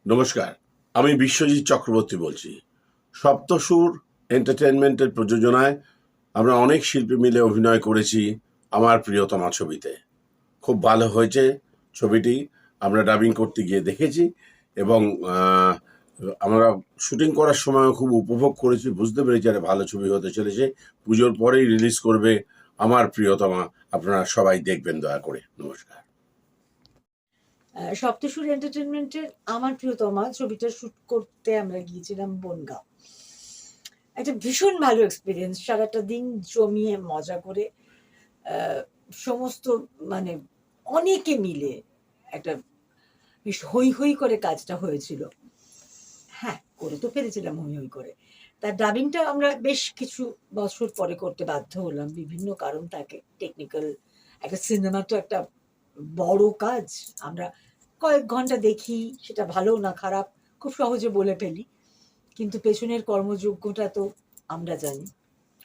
নমস্কার, আমি বিশ্বজিৎ চক্রবর্তী বলছি। সপ্তসুর এন্টারটেনমেন্টের প্রযোজনায় আমরা অনেক শিল্পী মিলে অভিনয় করেছি আমার প্রিয়তমা ছবিতে। খুব ভালো হয়েছে ছবিটি। আমরা ডাবিং করতে গিয়ে দেখেছি এবং আমরা শুটিং করার সময়ও খুব উপভোগ করেছি, বুঝতে পেরেছি একটা ভালো ছবি হতে চলেছে। পুজোর পরেই রিলিজ করবে আমার প্রিয়তমা। আপনারা সবাই দেখবেন দয়া করে। নমস্কার। সপ্তসুর এন্টারটেনমেন্টের আমার প্রিয়তমা ছবিটা শুট করতে আমরা গিয়েছিলাম বনগাঁ। একটা ভীষণ ভালো এক্সপিরিয়েন্স, সারাটা দিন জমিয়ে মজা করে সমস্ত মানে অনেকে মিলে একটা বেশ হৈ হৈ করে কাজটা হয়েছিল। হ্যাঁ, করে তো ফেলেছিলাম হৈ হৈ করে। তার ডাবিংটা আমরা বেশ কিছু বছর পরে করতে বাধ্য হলাম, বিভিন্ন কারণ থাকে। টেকনিক্যাল, একটা সিনেমা তো একটা বড় কাজ। আমরা কয়েক ঘন্টা দেখি, সেটা ভালো না খারাপ খুব সহজে বলে ফেলি, কিন্তু পেছনের কর্মযোগ্যটা তো আমরা জানি,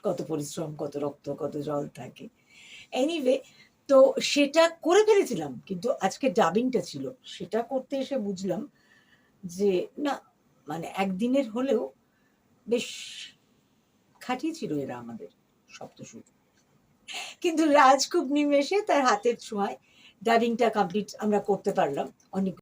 কত পরিশ্রম, কত রক্ত, কত জল থাকে। এনিওয়ে, তো সেটা করে ফেলেছিলাম, কিন্তু আজকে ডাবিংটা ছিল। সেটা করতে এসে বুঝলাম যে না, মানে একদিনের হলেও বেশ খাটিয়েছিল এরা আমাদের সপ্তসুর। কিন্তু রাজ খুব নিমেষে তার হাতের ছোঁয়ায় ডাবিংটা কমপ্লিট আমরা করতে পারলাম। অনেক